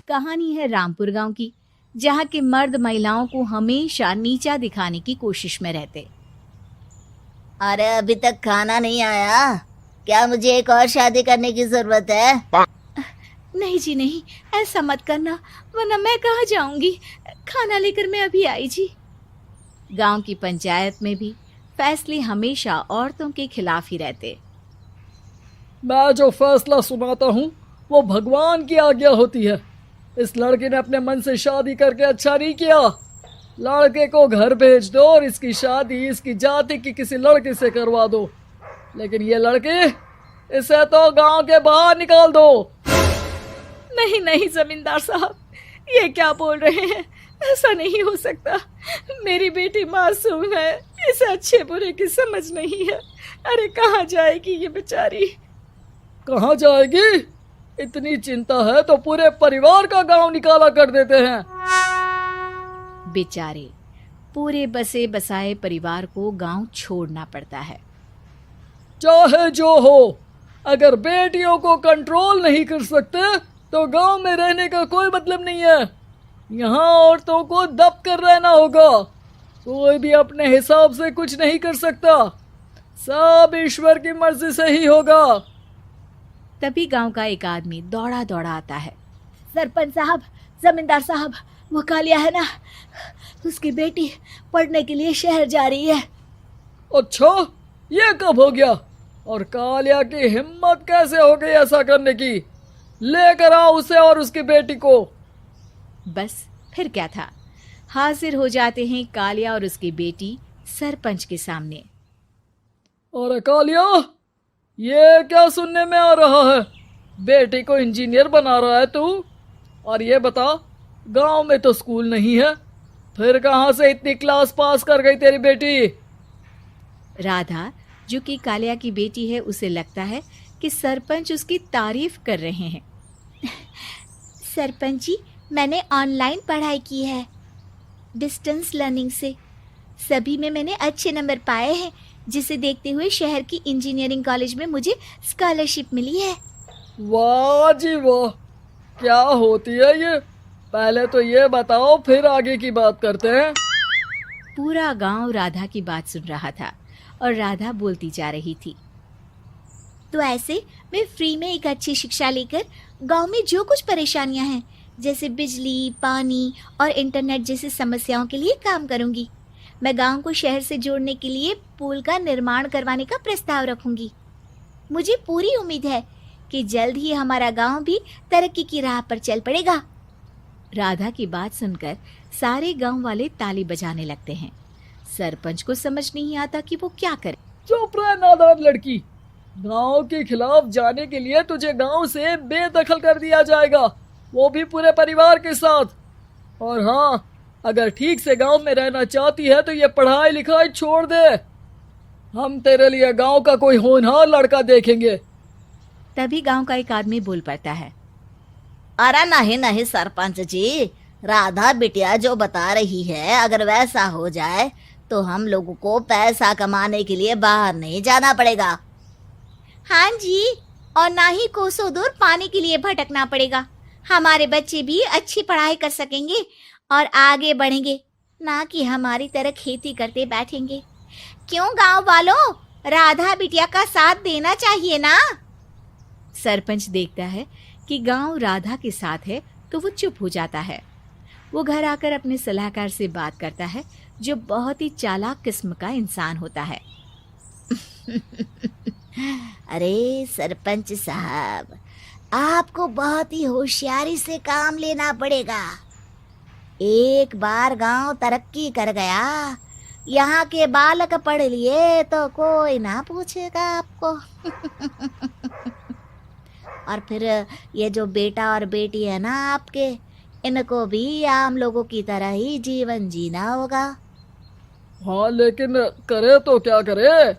कहानी है रामपुर गांव की, जहां के मर्द महिलाओं को हमेशा नीचा दिखाने की कोशिश में रहते। अरे अभी तक खाना नहीं आया, क्या मुझे एक और शादी करने की जरूरत है? नहीं जी नहीं, ऐसा मत करना, वरना मैं कहाँ जाऊंगी। खाना लेकर मैं अभी आई जी। गांव की पंचायत में भी फैसले हमेशा औरतों के खिलाफ ही रहते। मैं जो फैसला सुनाता हूँ वो भगवान की आज्ञा होती है। इस लड़के ने अपने मन से शादी करके अच्छा नहीं किया। लड़के को घर भेज दो और इसकी शादी इसकी जाति की किसी लड़के से करवा दो, लेकिन ये लड़की, इसे तो गांव के बाहर निकाल दो। नहीं नहीं जमींदार साहब, ये क्या बोल रहे हैं? ऐसा नहीं हो सकता। मेरी बेटी मासूम है, इसे अच्छे बुरे की समझ नहीं है। अरे कहाँ जाएगी ये बेचारी? कहाँ जाएगी? इतनी चिंता है तो पूरे परिवार का गांव निकाला कर देते हैं। बेचारे पूरे बसे बसाए परिवार को गांव छोड़ना पड़ता है। चाहे जो हो, अगर बेटियों को कंट्रोल नहीं कर सकते तो गांव में रहने का कोई मतलब नहीं है। यहाँ औरतों को दब कर रहना होगा। कोई भी अपने हिसाब से कुछ नहीं कर सकता, सब ईश्वर की मर्जी से ही होगा। तभी गांव का एक आदमी दौड़ा दौड़ा आता है। सरपंच साहब, जमींदार साहब, वो कालिया है ना, उसकी बेटी पढ़ने के लिए शहर जा रही है। अच्छा, ये कब हो गया? और कालिया की हिम्मत कैसे हो गई ऐसा करने की? लेकर आओ उसे और उसकी बेटी को। बस फिर क्या था, हाजिर हो जाते हैं कालिया और उसकी बेटी सरपंच के सामने। अरे कालिया, ये क्या सुनने में आ रहा है? बेटी को इंजीनियर बना रहा है तू? और ये बता, गांव में तो स्कूल नहीं है, फिर कहां से इतनी क्लास पास कर गई तेरी बेटी? राधा, जो कि कालिया की बेटी है, उसे लगता है कि सरपंच उसकी तारीफ कर रहे हैं। सरपंच जी, मैंने ऑनलाइन पढ़ाई की है, डिस्टेंस लर्निंग से। सभी में मैंने अच्छे नंबर पाए हैं, जिसे देखते हुए शहर की इंजीनियरिंग कॉलेज में मुझे स्कॉलरशिप मिली है। वाह जी वाह, क्या होती है ये? पहले तो ये बताओ, फिर आगे की बात करते हैं। पूरा गांव राधा की बात सुन रहा था और राधा बोलती जा रही थी। तो ऐसे मैं फ्री में एक अच्छी शिक्षा लेकर गांव में जो कुछ परेशानियां हैं, जैसे बिजली, पानी और इंटरनेट जैसी समस्याओं के लिए काम करूंगी। मैं गांव को शहर से जोड़ने के लिए पुल का निर्माण करवाने का प्रस्ताव रखूंगी। मुझे पूरी उम्मीद है कि जल्द ही हमारा गांव भी तरक्की की राह पर चल पड़ेगा। राधा की बात सुनकर सारे गांव वाले ताली बजाने लगते हैं। सरपंच को समझ नहीं आता कि वो क्या करे। चुप रह नादान लड़की, गांव के खिलाफ जाने के लिए तुझे गांव से बेदखल कर दिया जाएगा, वो भी पूरे परिवार के साथ। और हाँ, अगर ठीक से गांव में रहना चाहती है तो ये पढ़ाई लिखाई छोड़ दे। हम तेरे लिए गांव का कोई होनहार लड़का देखेंगे। तभी गांव का एक आदमी बोल पड़ता है। अरे नहीं नहीं सरपंच जी, राधा बिटिया जो बता रही है, अगर वैसा हो जाए तो हम लोगों को पैसा कमाने के लिए बाहर नहीं जाना पड़ेगा। हाँ जी, और ना ही कोसों दूर पानी के लिए भटकना पड़ेगा। हमारे बच्चे भी अच्छी पढ़ाई कर सकेंगे और आगे बढ़ेंगे, ना कि हमारी तरह खेती करते बैठेंगे। क्यों गांव वालों, राधा बिटिया का साथ देना चाहिए ना। सरपंच देखता है कि गांव राधा के साथ है तो वो चुप हो जाता है। वो घर आकर अपने सलाहकार से बात करता है, जो बहुत ही चालाक किस्म का इंसान होता है। अरे सरपंच साहब, आपको बहुत ही होशियारी से काम लेना पड़ेगा। एक बार गांव तरक्की कर गया, यहाँ के बालक पढ़ लिए तो कोई ना पूछेगा आपको। और फिर ये जो बेटा और बेटी है ना आपके, इनको भी आम लोगों की तरह ही जीवन जीना होगा। हाँ, लेकिन करे तो क्या करे?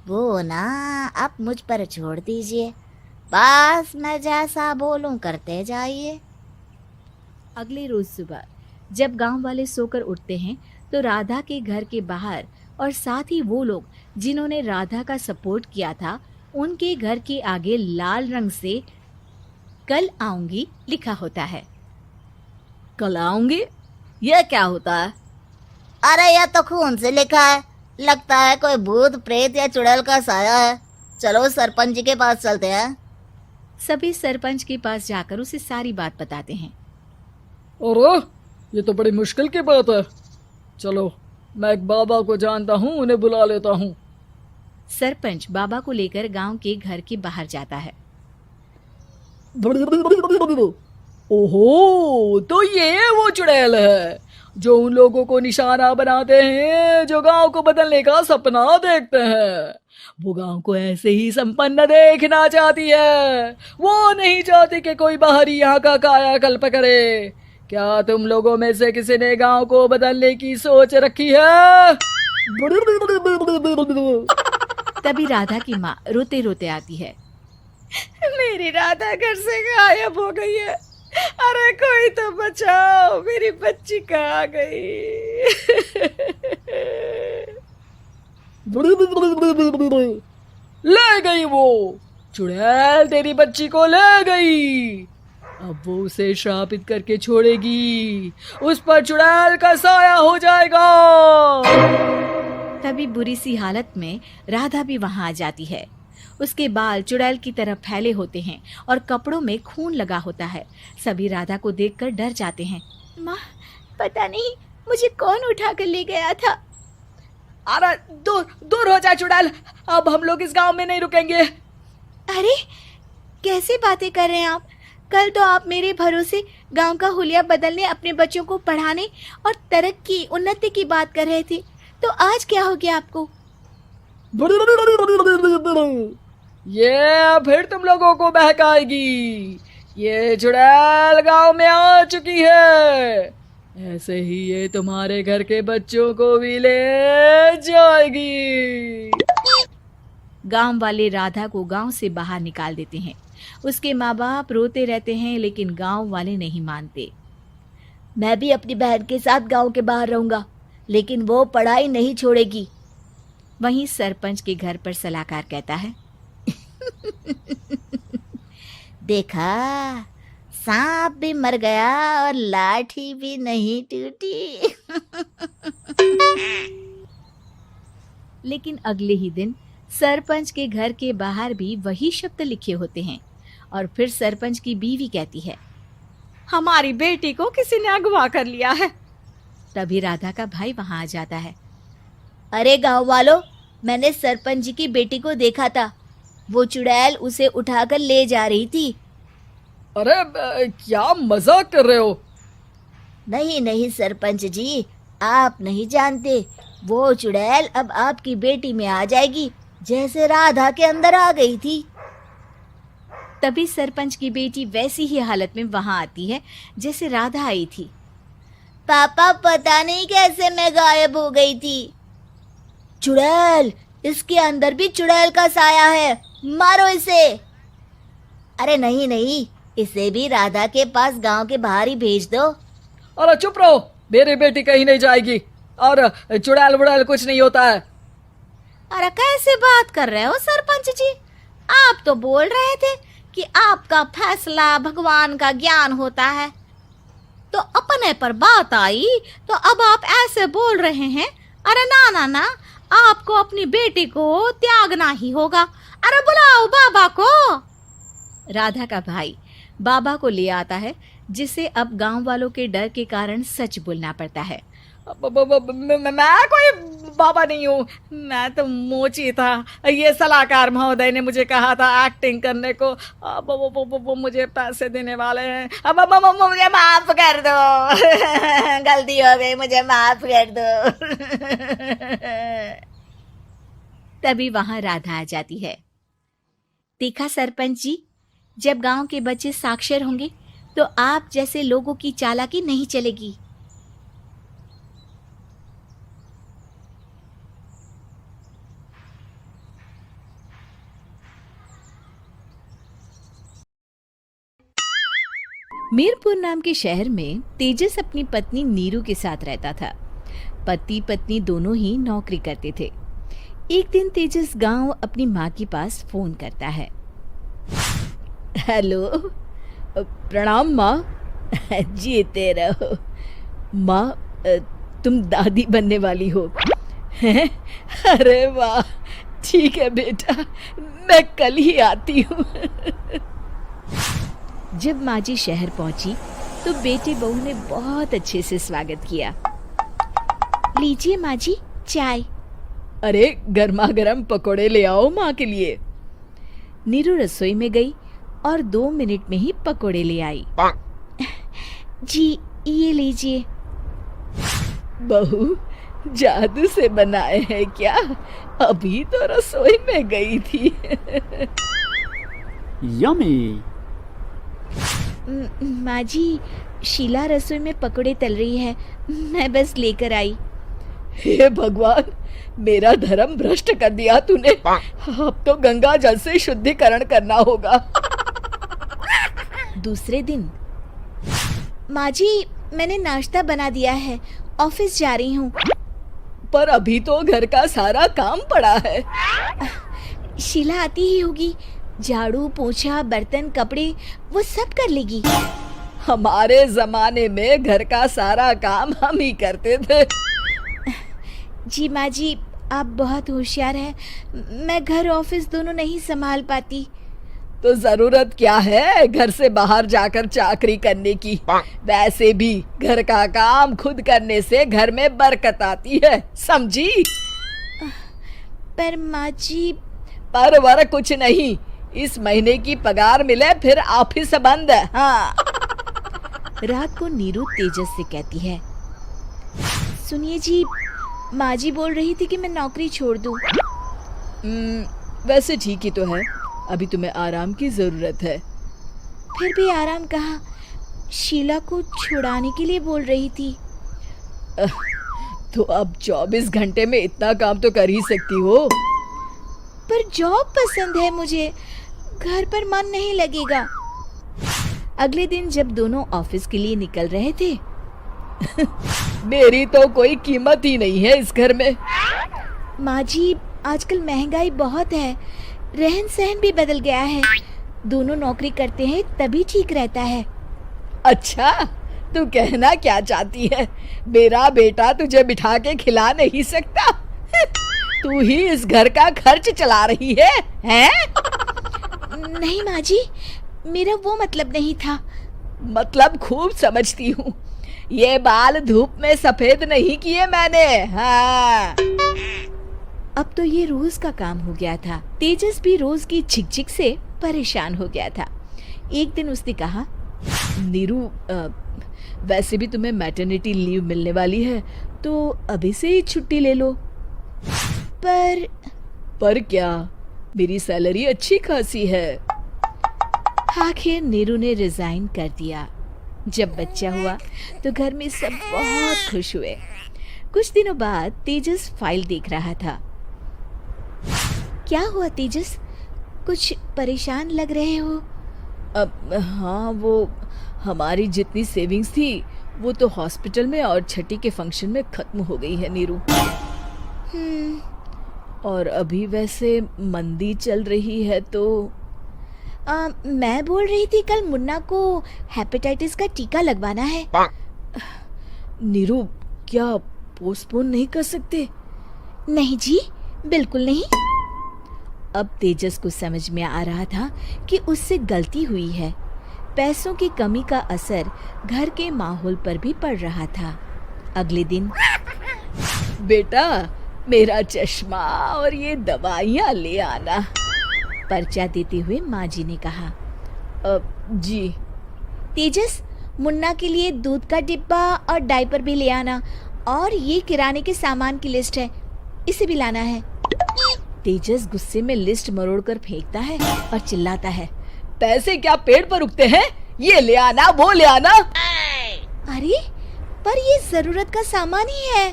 वो ना आप मुझ पर छोड़ दीजिए, बस मैं जैसा बोलूं करते जाइए। अगले रोज सुबह जब गांव वाले सोकर उठते हैं तो राधा के घर के बाहर और साथ ही वो लोग जिन्होंने राधा का सपोर्ट किया था, उनके घर के आगे लाल रंग से कल आऊंगी लिखा होता है। कल आऊंगी, यह क्या होता है? अरे यह तो खून से लिखा है, लगता है कोई भूत प्रेत या चुड़ैल का साया है। चलो सरपंच जी के पास चलते हैं। सभी सरपंच के पास जाकर उसे सारी बात बताते हैं। अरे ये तो बड़ी मुश्किल की बात है। चलो मैं एक बाबा को जानता हूँ, उन्हें बुला लेता हूँ। सरपंच बाबा को लेकर गांव के घर के बाहर जाता है। ओहो, तो ये वो चुड़ैल है जो उन लोगों को निशाना बनाते हैं जो गांव को बदलने का सपना देखते हैं। वो गांव को ऐसे ही संपन्न देखना चाहती है, वो नहीं चाहती कि कोई बाहरी यहाँ का कायाकल्प करे। क्या तुम लोगों में से किसी ने गांव को बदलने की सोच रखी है? तभी राधा की माँ रोते रोते आती है। मेरी राधा घर से गायब हो गई है। अरे कोई तो बचाओ, मेरी बच्ची कहाँ गई? ले गई वो चुड़ैल, तेरी बच्ची को ले गई। अब वो उसे श्रापित करके छोड़ेगी, उस पर चुड़ैल का साया हो जाएगा। तभी बुरी सी हालत में राधा भी वहां आ जाती है। उसके बाल चुड़ैल की तरह फैले होते हैं और कपड़ों में खून लगा होता है। सभी राधा को देखकर डर जाते हैं। माँ, पता नहीं मुझे कौन उठा कर ले गया था। अरे दूर दूर हो जा चुड़ैल, अब हम लोग इस गांव में नहीं रुकेंगे। अरे कैसे बातें कर रहे हैं आप? कल तो आप मेरे भरोसे गांव का हुलिया बदलने, अपने बच्चों को पढ़ाने और तरक्की उन्नति की बात कर रहे थे, तो आज क्या हो गया आपको? ये फिर तुम लोगों को बहकाएगी। ये चुड़ैल गांव में आ चुकी है, ऐसे ही ये तुम्हारे घर के बच्चों को भी ले जाएगी। गांव वाले राधा को गांव से बाहर निकाल देते हैं। उसके माँ बाप रोते रहते हैं, लेकिन गांव वाले नहीं मानते। मैं भी अपनी बहन के साथ गांव के बाहर रहूंगा, लेकिन वो पढ़ाई नहीं छोड़ेगी। वहीं सरपंच के घर पर सलाहकार कहता है। देखा, सांप भी मर गया और लाठी भी नहीं टूटी। लेकिन अगले ही दिन सरपंच के घर के बाहर भी वही शब्द लिखे होते हैं। और फिर सरपंच की बीवी कहती है, हमारी बेटी को किसी ने अगवा कर लिया है। तभी राधा का भाई वहां आ जाता है। अरे गांव वालों, मैंने सरपंच जी की बेटी को देखा था। वो चुड़ैल उसे उठाकर ले जा रही थी। अरे क्या मजाक कर रहे हो? नहीं नहीं सरपंच जी, आप नहीं जानते। वो चुड़ैल अब आपकी बेटी में आ जाएगी, जैसे राधा के अंदर आ गई थी। तभी सरपंच की बेटी वैसी ही हालत में वहां आती है जैसे राधा आई थी। पापा, पता नहीं कैसे मैं गायब हो गई थी। चुड़ैल, इसके अंदर भी चुड़ैल का साया है, मारो इसे। अरे नहीं नहीं, इसे भी राधा के पास गांव के बाहर ही भेज दो। अरे चुप रहो, मेरी बेटी कहीं नहीं जाएगी और चुड़ैल बुड़ैल कुछ नहीं होता है। अरे कैसे बात कर रहे हो सरपंच जी? आप तो बोल रहे थे कि आपका फैसला भगवान का ज्ञान होता है, तो अपने पर बात आई तो अब आप ऐसे बोल रहे हैं। अरे ना ना ना, आपको अपनी बेटी को त्यागना ही होगा। अरे बुलाओ बाबा को। राधा का भाई बाबा को ले आता है, जिसे अब गांव वालों के डर के कारण सच बोलना पड़ता है। मैं कोई बाबा नहीं हूँ, मैं तो मोची था। ये सलाहकार महोदय ने मुझे कहा था एक्टिंग करने को। अब वो मुझे पैसे देने वाले हैं। अब मुझे माफ कर दो। गलती हो गई, मुझे माफ कर दो। तभी वहां राधा आ जाती है। देखा सरपंच जी, जब गांव के बच्चे साक्षर होंगे तो आप जैसे लोगों की चालाकी नहीं चलेगी। मीरपुर नाम के शहर में तेजस अपनी पत्नी नीरू के साथ रहता था। पति पत्नी दोनों ही नौकरी करते थे। एक दिन तेजस गांव अपनी माँ के पास फोन करता है। हेलो, प्रणाम माँ। जीते रहो माँ। तुम दादी बनने वाली हो हैं? अरे वाह, ठीक है बेटा, मैं कल ही आती हूँ। जब माँ जी शहर पहुंची तो बेटे बहू ने बहुत अच्छे से स्वागत किया। लीजिए माँ जी चाय। अरे गर्मा गर्म पकोड़े ले आओ माँ के लिए। नीरू रसोई में गई और 2 मिनट में ही पकोड़े ले आई। जी ये लीजिए। बहू जादू से बनाए हैं क्या? अभी तो रसोई में गई थी। यमी। माँ जी, शीला रसोई में पकोड़े तल रही है, मैं बस लेकर आई। हे भगवान, मेरा धर्म भ्रष्ट कर दिया तूने। अब तो गंगा जल से शुद्धिकरण करना होगा। दूसरे दिन, माँ जी मैंने नाश्ता बना दिया है, ऑफिस जा रही हूँ। पर अभी तो घर का सारा काम पड़ा है। शीला आती ही होगी, झाड़ू पोछा बर्तन कपड़े वो सब कर लेगी। हमारे जमाने में घर का सारा काम हम ही करते थे। जी माँ जी, आप बहुत होशियार हैं, मैं घर ऑफिस दोनों नहीं संभाल पाती। तो जरूरत क्या है घर से बाहर जाकर चाकरी करने की? वैसे भी घर का काम खुद करने से घर में बरकत आती है, समझी? पर माँ जी। पर वर कुछ नहीं, इस महीने की पगार मिले फिर ऑफिस बंद है। हाँ। रात को नीरू तेजस से कहती है, सुनिए जी, माँ जी बोल रही थी कि मैं नौकरी छोड़ दूं। वैसे ठीक ही तो है, अभी तुम्हें आराम की जरूरत है। फिर भी आराम कहाँ, शीला को छुड़ाने के लिए बोल रही थी। तो अब 24 घंटे में इतना काम तो कर ही सकती हो। पर जॉब पसंद है मुझे, घर पर मन नहीं लगेगा। अगले दिन जब दोनों ऑफिस के लिए निकल रहे थे, मेरी तो कोई कीमत ही नहीं है इस घर में। माँ जी, आजकल महंगाई बहुत है, रहन सहन भी बदल गया है, दोनों नौकरी करते हैं तभी ठीक रहता है। अच्छा, तू कहना क्या चाहती है? मेरा बेटा तुझे बिठा के खिला नहीं सकता? तू ही इस घर का खर्च चला रही है, हैं? नहीं माँ जी, मेरा वो मतलब नहीं था। मतलब खूब समझती हूँ, ये बाल धूप में सफेद नहीं किए मैंने। हाँ। अब तो ये रोज का काम हो गया था। तेजस भी रोज की झिकझिक से परेशान हो गया था। एक दिन उसने कहा, नीरू, वैसे भी तुम्हें मैटरनिटी लीव मिलने वाली है, तो अभी से ही छुट्टी ले लो। पर क्या, मेरी सैलरी अच्छी खासी है। आखिर नीरू ने रिजाइन कर दिया। जब बच्चा हुआ तो घर में सब बहुत खुश हुए। कुछ दिनों बाद तेजस फाइल देख रहा था। क्या हुआ तेजस, कुछ परेशान लग रहे हो? अब हाँ, वो हमारी जितनी सेविंग्स थी वो तो हॉस्पिटल में और छठी के फंक्शन में खत्म हो गई है नीरू। और अभी वैसे मंदी चल रही है तो मैं बोल रही थी कल मुन्ना को हेपेटाइटिस का टीका लगवाना है। नीरू, क्या पोस्टपोन नहीं कर सकते? नहीं जी, बिल्कुल नहीं। अब तेजस को समझ में आ रहा था कि उससे गलती हुई है। पैसों की कमी का असर घर के माहौल पर भी पड़ रहा था। अगले दिन, बेटा मेरा चश्मा और ये दवाइयाँ ले आना, पर्चा देते हुए माँ जी ने कहा। जी। तेजस, मुन्ना के लिए दूध का डिब्बा और डायपर भी ले आना, और ये किराने के सामान की लिस्ट है, इसे भी लाना है। तेजस गुस्से में लिस्ट मरोड़ कर फेंकता है और चिल्लाता है, पैसे क्या पेड़ पर उगते हैं? ये ले आना, वो ले आना। अरे पर ये जरूरत का सामान ही है।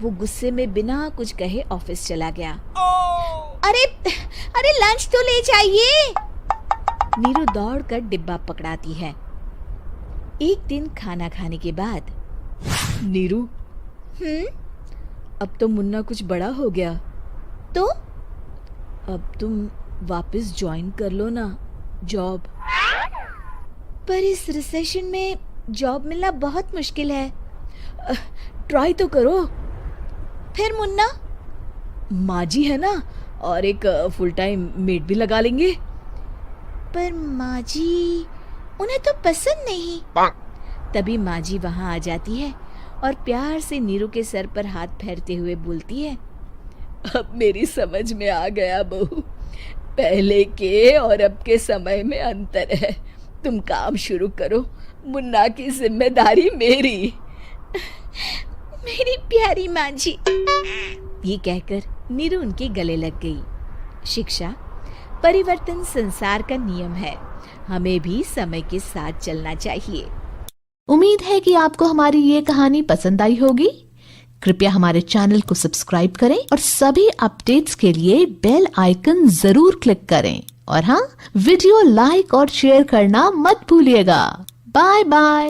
वो गुस्से में बिना कुछ कहे ऑफिस चला गया। अरे लंच तो ले जाइए। नीरू दौड़कर डिब्बा पकड़ाती है। एक दिन खाना खाने के बाद, नीरू, अब तो मुन्ना कुछ बड़ा हो गया, तो अब तुम वापस ज्वाइन कर लो ना जॉब। पर इस रिसेशन में जॉब मिलना बहुत मुश्किल है। ट्राई तो करो। फिर मुन्ना? माँ जी है ना, और एक फुल टाइम मेड भी लगा लेंगे। पर माँ जी, उन्हें तो पसंद नहीं। तभी माँ जी वहाँ आ जाती है और प्यार से नीरू के सर पर हाथ फेरते हुए बोलती है, अब मेरी समझ में आ गया बहू, पहले के और अब के समय में अंतर है। तुम काम शुरू करो, मुन्ना की जिम्मेदारी मेरी। मेरी प्यारी माँ जी। ये कहकर नीरू उनके गले लग गई। शिक्षा, परिवर्तन संसार का नियम है, हमें भी समय के साथ चलना चाहिए। उम्मीद है कि आपको हमारी ये कहानी पसंद आई होगी। कृपया हमारे चैनल को सब्सक्राइब करें और सभी अपडेट्स के लिए बेल आइकन जरूर क्लिक करें। और हाँ, वीडियो लाइक और शेयर करना मत भूलिएगा। Bye bye.